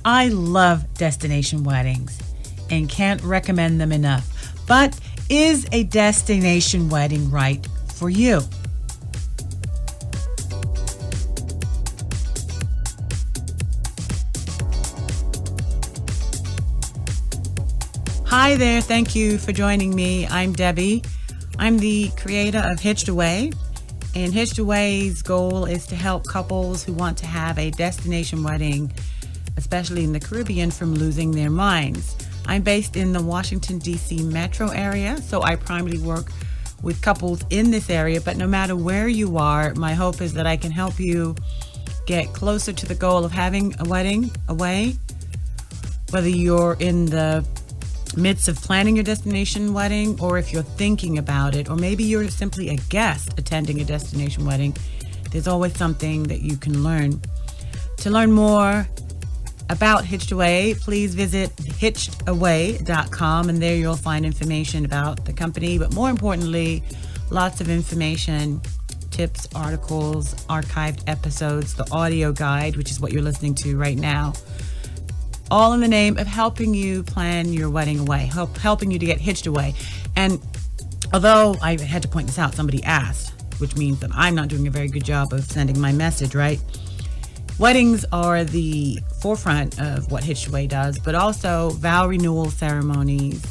I love destination weddings and can't recommend them enough. But is a destination wedding right for you? Hi there, thank you for joining me. I'm Debbie. I'm the creator of HitchedAway, and HitchedAway's goal is to help couples who want to have a destination wedding, especially in the Caribbean, from losing their minds. I'm based in the Washington, D.C. metro area, so I primarily work with couples in this area, but no matter where you are, my hope is that I can help you get closer to the goal of having a wedding away, whether you're in the midst of planning your destination wedding, or if you're thinking about it, or maybe you're simply a guest attending a destination wedding. There's always something that you can learn. To learn more about HitchedAway, please visit HitchedAway.com, and there you'll find information about the company, but more importantly, lots of information, tips, articles, archived episodes, the audio guide, which is what you're listening to right now, all in the name of helping you plan your wedding away, helping you to get hitched away. And although I had to point this out, somebody asked, which means that I'm not doing a very good job of sending my message, right? Weddings are the forefront of what HitchedAway does, but also vow renewal ceremonies,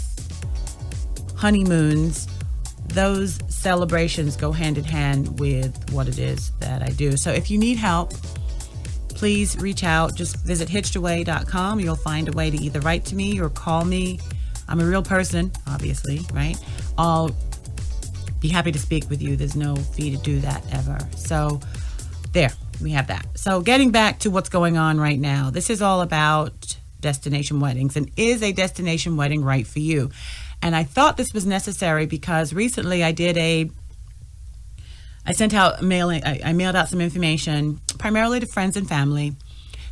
honeymoons, those celebrations go hand in hand with what it is that I do. So if you need help, please reach out. Just visit HitchedAway.com. You'll find a way to either write to me or call me. I'm a real person, obviously, right? I'll be happy to speak with you. There's no fee to do that ever. So there, we have that. So getting back to what's going on right now, this is all about destination weddings, and is a destination wedding right for you? And I thought this was necessary because recently I mailed out some information primarily to friends and family.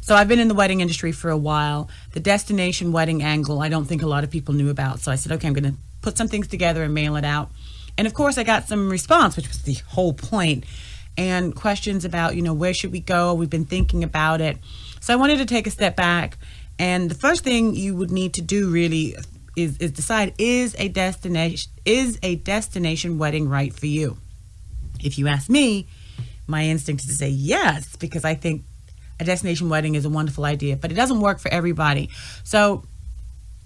So I've been in the wedding industry for a while. The destination wedding angle, I don't think a lot of people knew about. So I said, okay, I'm going to put some things together and mail it out. And of course I got some response, which was the whole point, and questions about, where should we go? We've been thinking about it. So I wanted to take a step back. And the first thing you would need to do really is decide, is a destination wedding right for you? If you ask me, my instinct is to say yes, because I think a destination wedding is a wonderful idea, but it doesn't work for everybody. So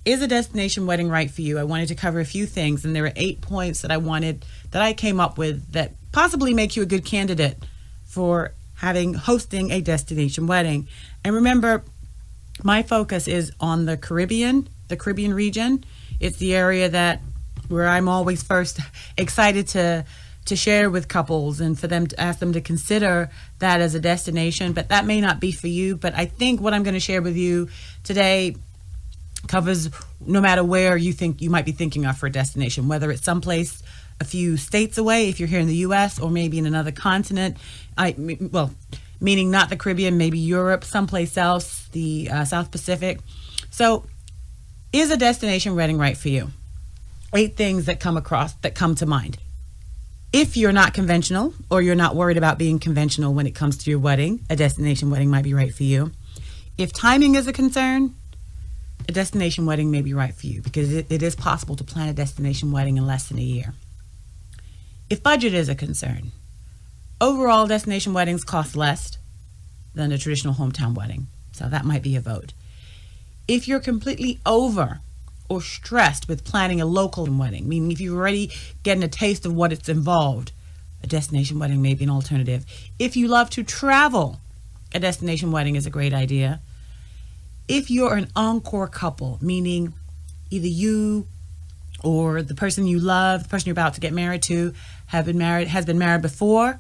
is a destination wedding right for you? I wanted to cover a few things, and there are 8 points that I came up with that possibly make you a good candidate for hosting a destination wedding. And remember, my focus is on the Caribbean region. It's the area where I'm always first excited to share with couples, and for them to ask them to consider that as a destination. But that may not be for you. But I think what I'm going to share with you today covers no matter where you think you might be thinking of for a destination, whether it's someplace a few states away, if you're here in the U.S., or maybe in another continent, meaning not the Caribbean, maybe Europe, someplace else, the South Pacific. So is a destination wedding right for you? 8 things that come to mind. If you're not conventional, or you're not worried about being conventional when it comes to your wedding, a destination wedding might be right for you. If timing is a concern, a destination wedding may be right for you, because it is possible to plan a destination wedding in less than a year. If budget is a concern, overall destination weddings cost less than a traditional hometown wedding, so that might be a vote. If you're completely over or stressed with planning a local wedding, meaning if you're already getting a taste of what it's involved, a destination wedding may be an alternative. If you love to travel, a destination wedding is a great idea. If you're an encore couple, meaning either you or the person you love, the person you're about to get married to, has been married before,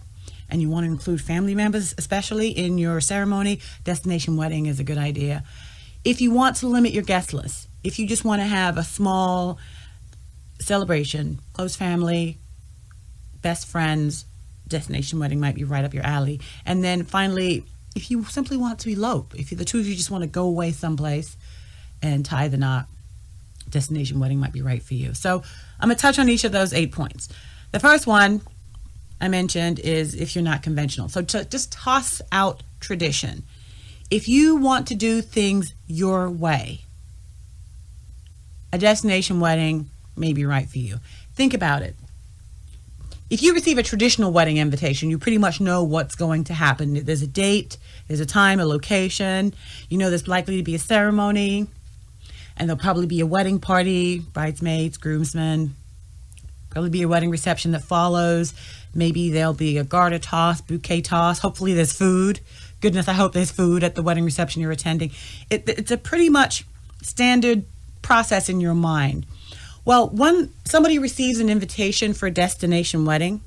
and you want to include family members, especially in your ceremony, destination wedding is a good idea. If you want to limit your guest list, if you just want to have a small celebration, close family, best friends, destination wedding might be right up your alley. And then finally, if you simply want to elope, if the two of you just want to go away someplace and tie the knot, destination wedding might be right for you. So I'm going to touch on each of those 8 points. The first one I mentioned is if you're not conventional. So just toss out tradition. If you want to do things your way, a destination wedding may be right for you. Think about it. If you receive a traditional wedding invitation, you pretty much know what's going to happen. There's a date, there's a time, a location. You know there's likely to be a ceremony, and there'll probably be a wedding party, bridesmaids, groomsmen. Probably be a wedding reception that follows. Maybe there'll be a garter toss, bouquet toss. Hopefully there's food. Goodness, I hope there's food at the wedding reception you're attending. It's a pretty much standard process in your mind. Well, when somebody receives an invitation for a destination wedding,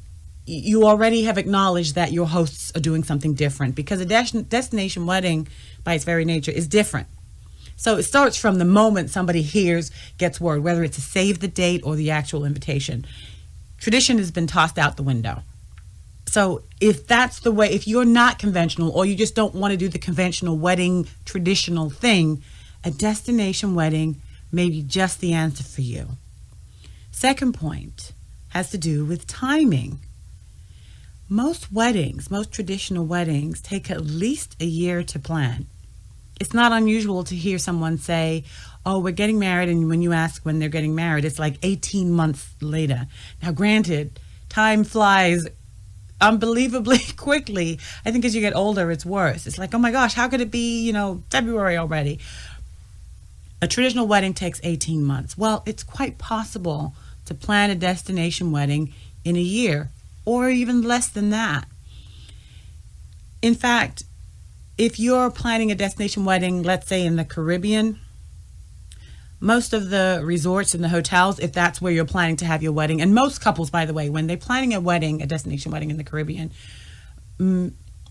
you already have acknowledged that your hosts are doing something different, because a destination wedding, by its very nature, is different. So it starts from the moment somebody gets word, whether it's a save the date or the actual invitation. Tradition has been tossed out the window. So if that's the way, if you're not conventional, or you just don't want to do the conventional wedding traditional thing, a destination wedding may be just the answer for you. Second point has to do with timing. Most traditional weddings take at least a year to plan. It's not unusual to hear someone say, oh, we're getting married, and when you ask when they're getting married, it's like 18 months later. Now, granted, time flies unbelievably quickly. I think as you get older, it's worse. It's like, oh my gosh, how could it be, February already? A traditional wedding takes 18 months. Well, it's quite possible to plan a destination wedding in a year, or even less than that. In fact, if you're planning a destination wedding, let's say in the Caribbean, most of the resorts and the hotels, if that's where you're planning to have your wedding, and most couples, by the way, when they're planning a destination wedding in the Caribbean,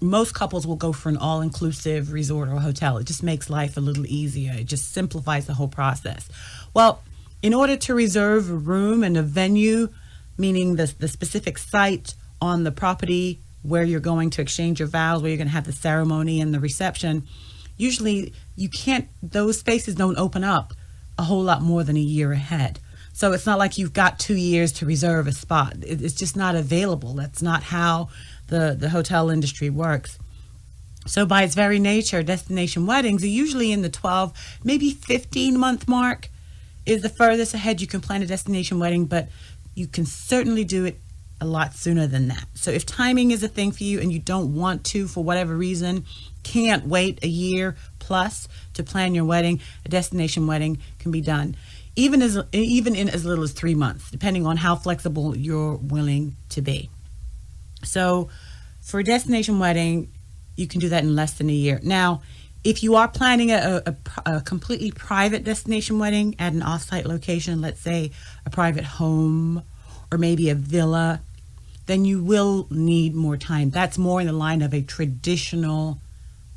most couples will go for an all-inclusive resort or hotel. It just makes life a little easier. It just simplifies the whole process. Well, in order to reserve a room and a venue, meaning the specific site on the property where you're going to exchange your vows, where you're going to have the ceremony and the reception, usually those spaces don't open up a whole lot more than a year ahead. So it's not like you've got 2 years to reserve a spot. It's just not available. That's not how the hotel industry works. So by its very nature, destination weddings are usually in the 12, maybe 15-month mark is the furthest ahead you can plan a destination wedding, but you can certainly do it a lot sooner than that. So if timing is a thing for you and you don't want to, for whatever reason, can't wait a year plus to plan your wedding, a destination wedding can be done even in as little as 3 months, depending on how flexible you're willing to be. So for a destination wedding, you can do that in less than a year. Now, if you are planning a completely private destination wedding at an off-site location, let's say a private home or maybe a villa, then you will need more time. That's more in the line of a traditional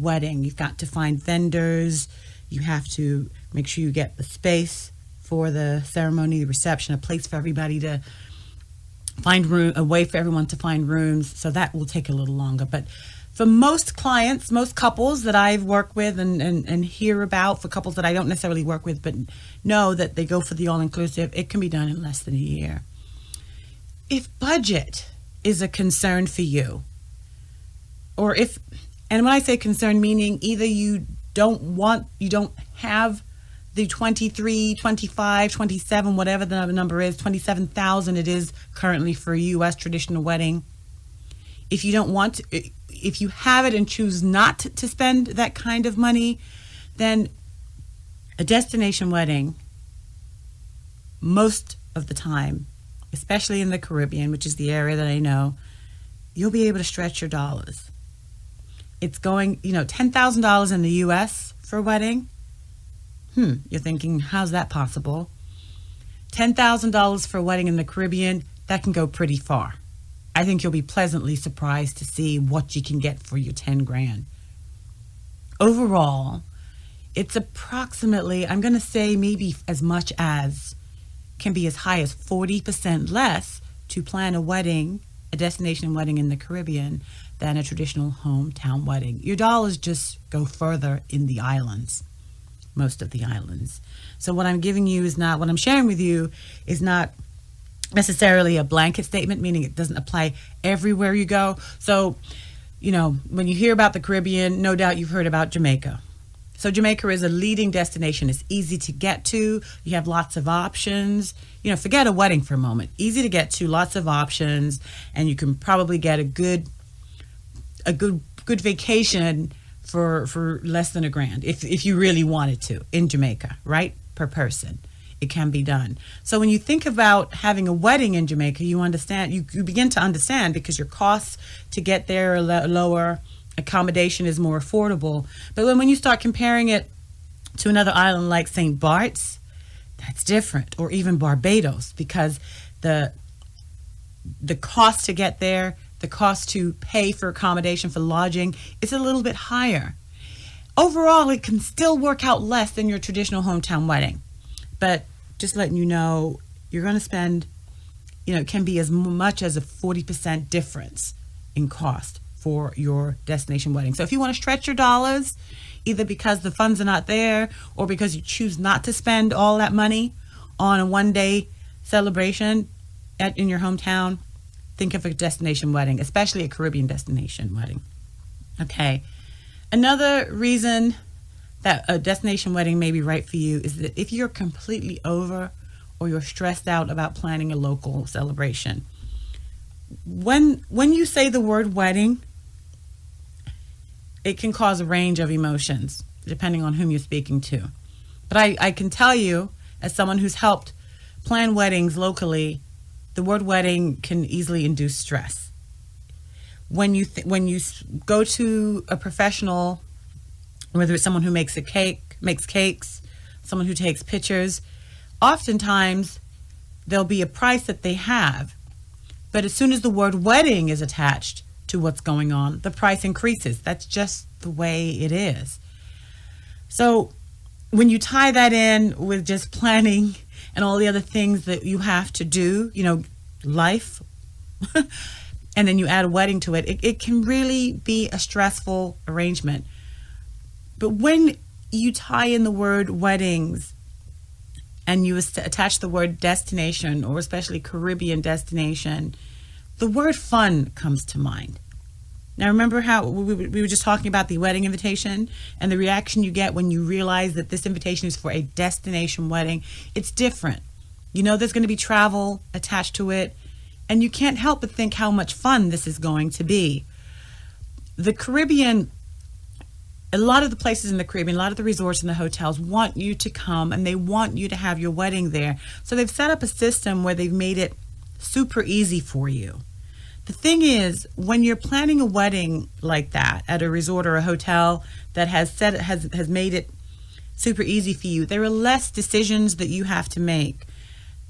wedding. You've got to find vendors. You have to make sure you get the space for the ceremony, the reception, a place for everybody to find room, a way for everyone to find rooms. So that will take a little longer. But for most clients, most couples that I've worked with and hear about, for couples that I don't necessarily work with, but know that they go for the all-inclusive, it can be done in less than a year. If budget is a concern for you, and when I say concern, meaning either you don't have the 23, 25, 27, whatever the number is, 27,000 it is currently for a U.S. traditional wedding. If you don't want to, if you have it and choose not to spend that kind of money, then a destination wedding, most of the time, especially in the Caribbean, which is the area that I know, you'll be able to stretch your dollars. It's going, $10,000 in the U.S. for a wedding. You're thinking, how's that possible? $10,000 for a wedding in the Caribbean, that can go pretty far. I think you'll be pleasantly surprised to see what you can get for your 10 grand. Overall, it's approximately, I'm going to say maybe as much as, can be as high as 40% less to plan a destination wedding in the Caribbean than a traditional hometown wedding. Your dollars just go further in the islands, most of the islands. So what I'm sharing with you is not necessarily a blanket statement, meaning it doesn't apply everywhere you go. So when you hear about the Caribbean, no doubt you've heard about Jamaica. So Jamaica is a leading destination. It's easy to get to. You have lots of options. Forget a wedding for a moment. Easy to get to, lots of options, and you can probably get a good vacation for less than $1,000 if you really wanted to in Jamaica, right? Per person. It can be done. So when you think about having a wedding in Jamaica, you begin to understand, because your costs to get there are lower, accommodation is more affordable. But when you start comparing it to another island like St. Bart's, that's different, or even Barbados, because the cost to get there, the cost to pay for accommodation, for lodging, is a little bit higher. Overall, it can still work out less than your traditional hometown wedding. But just letting you know, you're going to spend, it can be as much as a 40% difference in cost for your destination wedding. So if you want to stretch your dollars, either because the funds are not there or because you choose not to spend all that money on a one-day celebration in your hometown, think of a destination wedding, especially a Caribbean destination wedding. Okay. Another reason that a destination wedding may be right for you is that if you're completely over or you're stressed out about planning a local celebration, when you say the word wedding, it can cause a range of emotions depending on whom you're speaking to. But I can tell you, as someone who's helped plan weddings locally, the word wedding can easily induce stress. When you go to a professional, whether it's someone who makes cakes, someone who takes pictures, oftentimes there'll be a price that they have. But as soon as the word wedding is attached to what's going on, the price increases. That's just the way it is. So when you tie that in with just planning and all the other things that you have to do, life, and then you add a wedding to it, it can really be a stressful arrangement. But when you tie in the word weddings and you attach the word destination, or especially Caribbean destination, the word fun comes to mind. Now, remember how we were just talking about the wedding invitation and the reaction you get when you realize that this invitation is for a destination wedding? It's different. There's going to be travel attached to it, and you can't help but think how much fun this is going to be. The Caribbean, a lot of the places in the Caribbean, a lot of the resorts and the hotels want you to come, and they want you to have your wedding there. So they've set up a system where they've made it super easy for you. The thing is, when you're planning a wedding like that at a resort or a hotel that has made it super easy for you, there are less decisions that you have to make.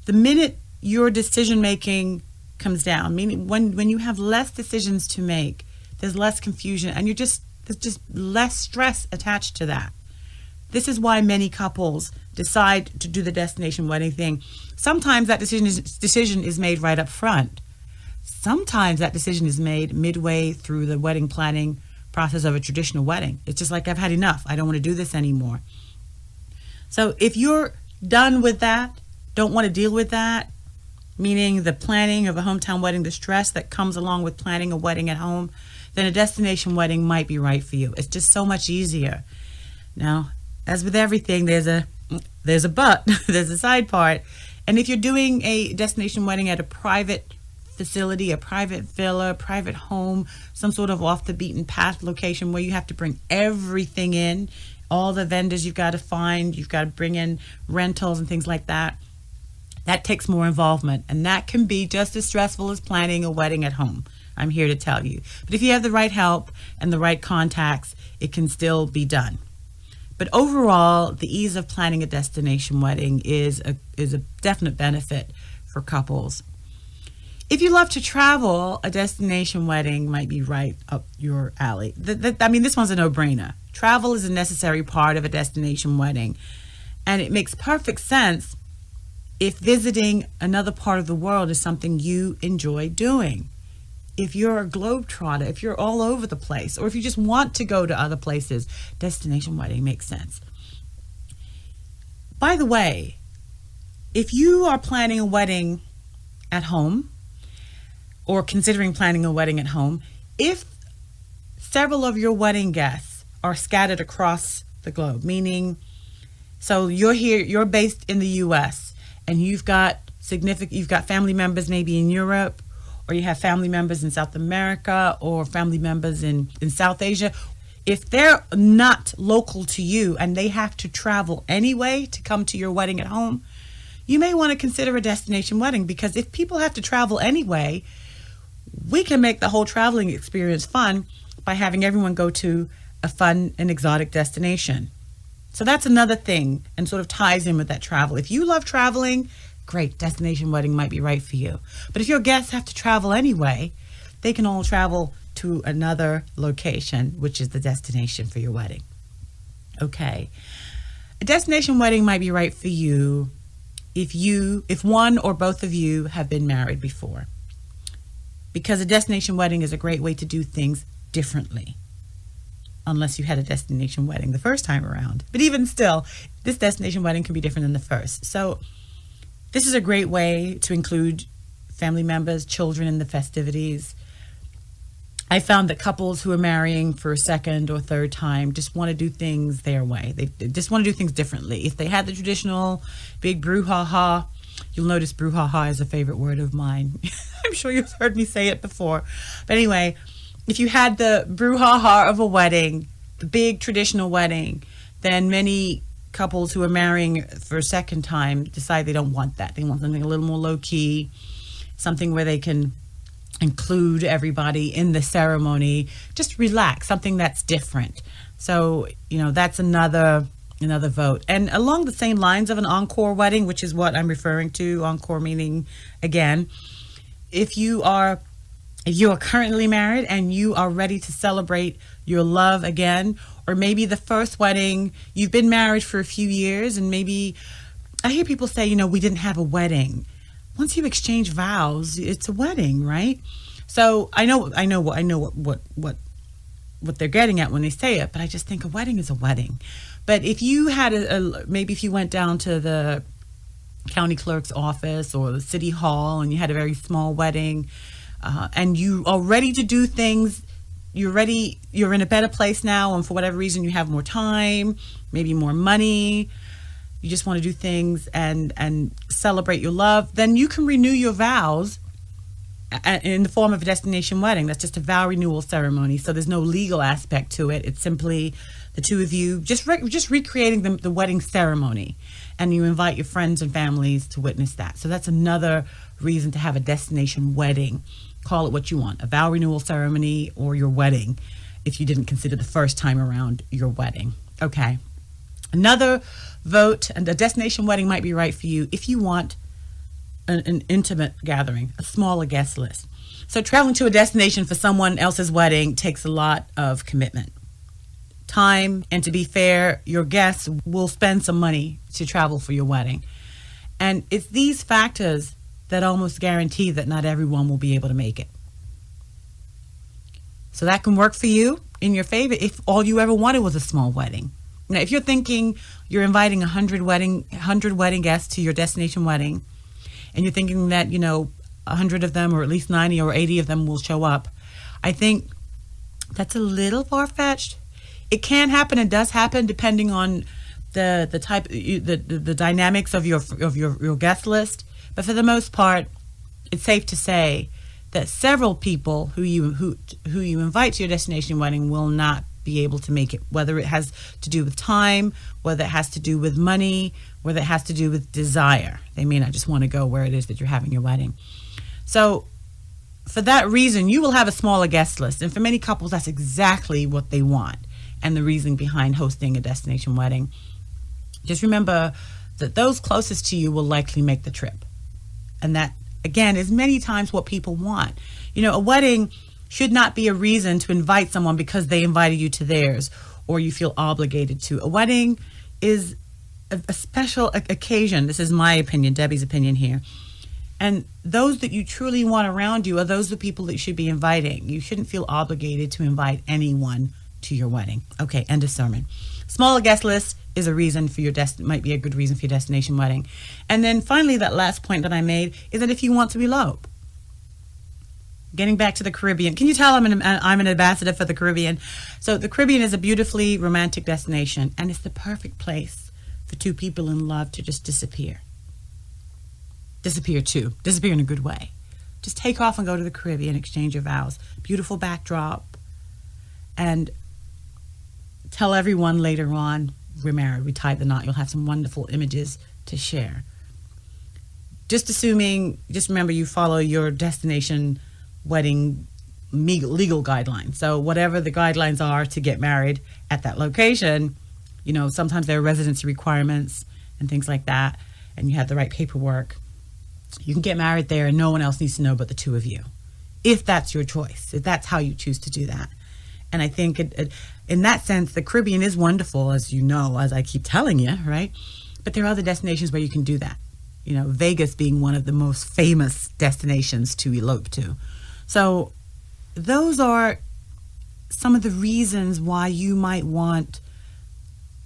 The minute your decision making comes down, meaning when you have less decisions to make, there's less confusion, and there's just less stress attached to that. This is why many couples decide to do the destination wedding thing. Sometimes that decision is made right up front. Sometimes that decision is made midway through the wedding planning process of a traditional wedding. It's just like, I've had enough. I don't want to do this anymore. So if you're done with that, don't want to deal with that, meaning the planning of a hometown wedding, the stress that comes along with planning a wedding at home, then a destination wedding might be right for you. It's just so much easier. Now, as with everything, there's a but, there's a side part. And if you're doing a destination wedding at a private facility, a private villa, private home, some sort of off the beaten path location where you have to bring everything in, all the vendors you've got to find, you've got to bring in rentals and things like that, that takes more involvement, and that can be just as stressful as planning a wedding at home. I'm here to tell you. But if you have the right help and the right contacts, it can still be done. But overall, the ease of planning a destination wedding is a definite benefit for couples. If you love to travel, a destination wedding might be right up your alley. This one's a no-brainer. Travel is a necessary part of a destination wedding, and it makes perfect sense if visiting another part of the world is something you enjoy doing. If you're a globetrotter, if you're all over the place, or if you just want to go to other places, destination wedding makes sense. By the way, if you are planning a wedding at home, or considering planning a wedding at home, if several of your wedding guests are scattered across the globe, meaning, so you're based in the U.S. and you've got family members maybe in Europe, or you have family members in South America, or family members in South Asia. If they're not local to you and they have to travel anyway to come to your wedding at home, you may want to consider a destination wedding, because if people have to travel anyway, we can make the whole traveling experience fun by having everyone go to a fun and exotic destination. So that's another thing, and sort of ties in with that travel. If you love traveling, great, destination wedding might be right for you. But if your guests have to travel anyway, they can all travel to another location, which is the destination for your wedding. Okay. A destination wedding might be right for you if one or both of you have been married before, because a destination wedding is a great way to do things differently, unless you had a destination wedding the first time around. But even still, this destination wedding can be different than the first. So this is a great way to include family members, children in the festivities. I found that couples who are marrying for a second or third time just want to do things their way. They just want to do things differently. If they had the traditional big brouhaha, you'll notice brouhaha is a favorite word of mine. I'm sure you've heard me say it before. But anyway, if you had the brouhaha of a wedding, the big traditional wedding, then many couples who are marrying for a second time decide they don't want that. They want something a little more low-key, something where they can include everybody in the ceremony, just relax, something that's different. So, that's another vote. And along the same lines of an encore wedding, which is what I'm referring to, encore meaning, again, if you are currently married and you are ready to celebrate your love again, or maybe the first wedding, you've been married for a few years, and maybe I hear people say, we didn't have a wedding. Once you exchange vows, it's a wedding, right? So I know what they're getting at when they say it, but I just think a wedding is a wedding. But if you had maybe if you went down to the county clerk's office or the city hall and you had a very small wedding, and you are ready to do things, you're in a better place now, and for whatever reason you have more time, maybe more money, you just want to do things and celebrate your love, then you can renew your vows in the form of a destination wedding. That's just a vow renewal ceremony. So there's no legal aspect to it. It's simply the two of you just recreating the wedding ceremony, and you invite your friends and families to witness that. So that's another reason to have a destination wedding. Call it what you want, a vow renewal ceremony or your wedding, if you didn't consider the first time around your wedding. Okay. Another vote, and a destination wedding might be right for you if you want an intimate gathering, a smaller guest list. So traveling to a destination for someone else's wedding takes a lot of commitment, time, and to be fair, your guests will spend some money to travel for your wedding. And it's these factors that almost guarantee that not everyone will be able to make it. So that can work for you in your favor if all you ever wanted was a small wedding. Now, if you're thinking you're inviting 100 wedding guests to your destination wedding, and you're thinking that, 100 of them, or at least 90 or 80 of them will show up, I think that's a little far-fetched. It can happen and does happen depending on the type, the dynamics of your guest list. But for the most part, it's safe to say that several people who you invite to your destination wedding will not be able to make it, whether it has to do with time, whether it has to do with money, whether it has to do with desire. They may not just want to go where it is that you're having your wedding. So for that reason, you will have a smaller guest list. And for many couples, that's exactly what they want and the reason behind hosting a destination wedding. Just remember that those closest to you will likely make the trip. And that, again, is many times what people want. A wedding should not be a reason to invite someone because they invited you to theirs or you feel obligated to. A wedding is a special occasion. This is my opinion, Debbie's opinion here. And those that you truly want around you are those the people that you should be inviting. You shouldn't feel obligated to invite anyone to your wedding. Okay, end of sermon. Smaller guest list is a reason for might be a good reason for your destination wedding. And then finally, that last point that I made is that if you want to elope, Getting back to the Caribbean. Can you tell I'm an ambassador for the Caribbean? So the Caribbean is a beautifully romantic destination, and it's the perfect place for two people in love to just disappear. Disappear in a good way. Just take off and go to the Caribbean, exchange your vows. Beautiful backdrop. And tell everyone later on, we're married, we tied the knot. You'll have some wonderful images to share. Just remember you follow your destination wedding legal guidelines. So whatever the guidelines are to get married at that location, sometimes there are residency requirements and things like that, and you have the right paperwork. You can get married there and no one else needs to know but the two of you, if that's your choice, if that's how you choose to do that. And I think in that sense, the Caribbean is wonderful, as you know, as I keep telling you, right? But there are other destinations where you can do that. Vegas being one of the most famous destinations to elope to. So those are some of the reasons why you might want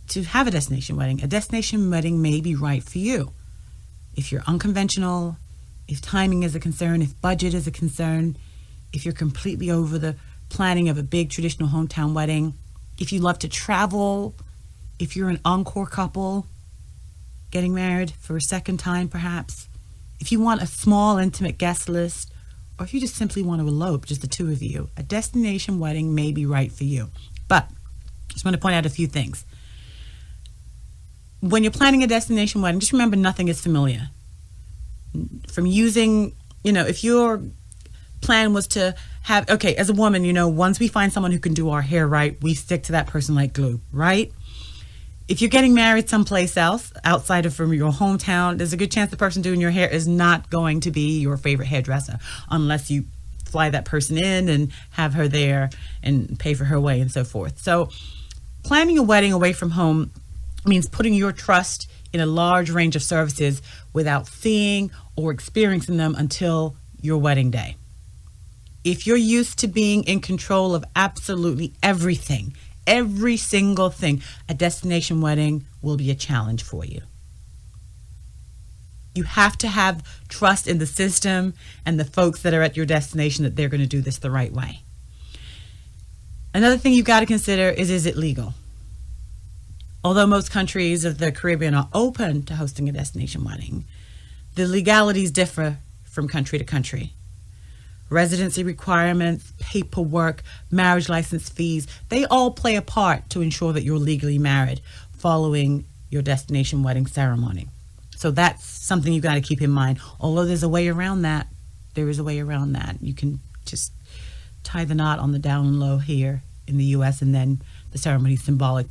to have a destination wedding. A destination wedding may be right for you. If you're unconventional, if timing is a concern, if budget is a concern, if you're completely over the planning of a big traditional hometown wedding, if you love to travel, if you're an encore couple getting married for a second time perhaps, if you want a small intimate guest list, or if you just simply want to elope, just the two of you, a destination wedding may be right for you. But I just want to point out a few things. When you're planning a destination wedding, just remember nothing is familiar. From using, if your plan was to have, as a woman, once we find someone who can do our hair right, we stick to that person like glue, right? If you're getting married someplace else, outside of from your hometown, there's a good chance the person doing your hair is not going to be your favorite hairdresser unless you fly that person in and have her there and pay for her way and so forth. So planning a wedding away from home means putting your trust in a large range of services without seeing or experiencing them until your wedding day. If you're used to being in control of absolutely everything, every single thing, a destination wedding will be a challenge for you. You have to have trust in the system and the folks that are at your destination that they're going to do this the right way. Another thing you've got to consider is it legal? Although most countries of the Caribbean are open to hosting a destination wedding, the legalities differ from country to country. Residency requirements, paperwork, marriage license fees, they all play a part to ensure that you're legally married following your destination wedding ceremony. So that's something you've got to keep in mind. Although there's a way around that, there is a way around that. You can just tie the knot on the down low here in the U.S. and then the ceremony is symbolic.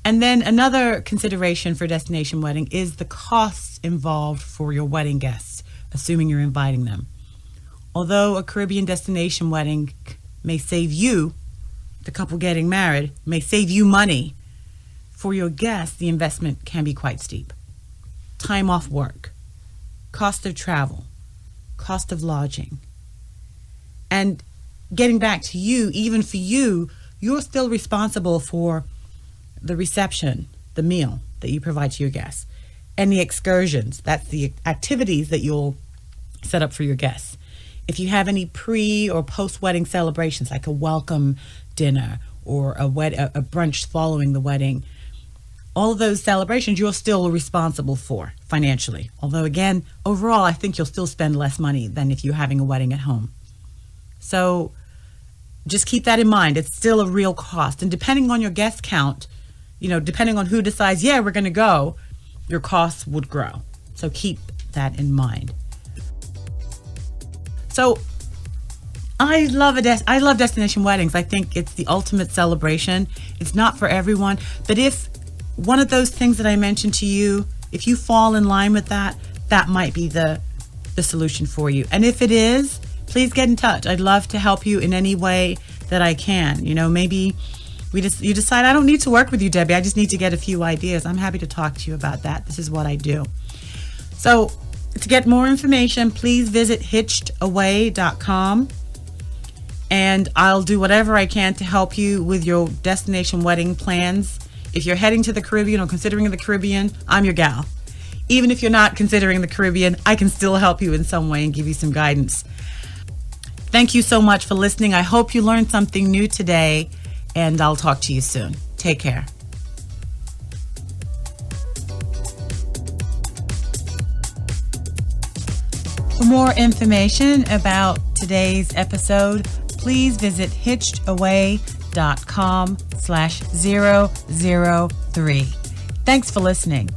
And then another consideration for destination wedding is the costs involved for your wedding guests, assuming you're inviting them. Although a Caribbean destination wedding may save you, the couple getting married, may save you money, for your guests, the investment can be quite steep. Time off work, cost of travel, cost of lodging. And getting back to you, even for you, you're still responsible for the reception, the meal that you provide to your guests, and the excursions. That's the activities that you'll set up for your guests. If you have any pre or post-wedding celebrations, like a welcome dinner or a brunch following the wedding, all of those celebrations you're still responsible for financially. Although again, overall, I think you'll still spend less money than if you're having a wedding at home. So just keep that in mind. It's still a real cost. And depending on your guest count, depending on who decides, we're going to go, your costs would grow. So keep that in mind. So I love destination weddings. I think it's the ultimate celebration. It's not for everyone, but if one of those things that I mentioned to you, if you fall in line with that, that might be the solution for you. And if it is, please get in touch. I'd love to help you in any way that I can. Maybe you decide, I don't need to work with you, Debbie. I just need to get a few ideas. I'm happy to talk to you about that. This is what I do. So to get more information, please visit HitchedAway.com, and I'll do whatever I can to help you with your destination wedding plans. If you're heading to the Caribbean or considering the Caribbean, I'm your gal. Even if you're not considering the Caribbean, I can still help you in some way and give you some guidance. Thank you so much for listening. I hope you learned something new today, and I'll talk to you soon. Take care. For more information about today's episode, please visit HitchedAway.com/003. Thanks for listening.